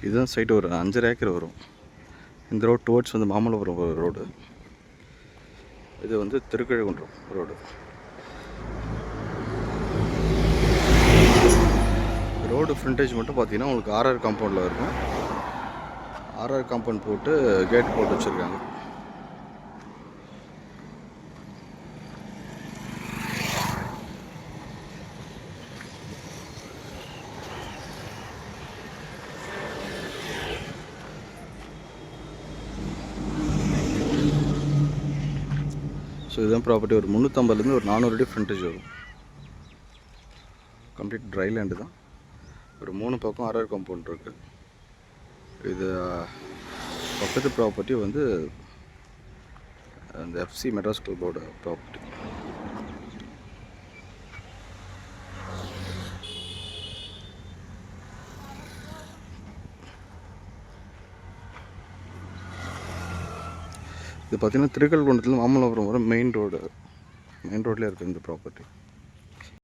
இதுதான் சைட்டு ஒரு 5.5 ஏக்கர் வரும். இந்த ரோடு டுவர்ட்ஸ் வந்து மாமல்லபுரம் ரோடு. இது வந்து திருக்கழுகுன்றம் ரோடு. ரோடு ஃப்ரண்டேஜ் மட்டும் பார்த்தீங்கன்னா உங்களுக்கு ஆர்ஆர் காம்பவுண்டில் இருக்கும். ஆர்ஆர் காம்பவுண்ட் போட்டு கேட் போட்டு வச்சுருக்காங்க. ஸோ இதுதான் ப்ராப்பர்ட்டி. ஒரு 350லேருந்து ஒரு 400 அடி ஃப்ரண்டேஜ் வரும். கம்ப்ளீட் ட்ரை லேண்டு தான். ஒரு 3 பக்கம் ஆர்ஆர் காம்பவுண்ட் இருக்குது. இது பக்கத்து ப்ராப்பர்ட்டி வந்து அந்த எஃப்சி மெட்ராஸ் கிளப்போட ப்ராப்பர்ட்டி. இது பார்த்திங்கன்னா திருக்கழுகுன்றத்துலேருந்து மாமல்லபுரம் வர மெயின் ரோட்லேயே இருக்குது இந்த ப்ராப்பர்ட்டி.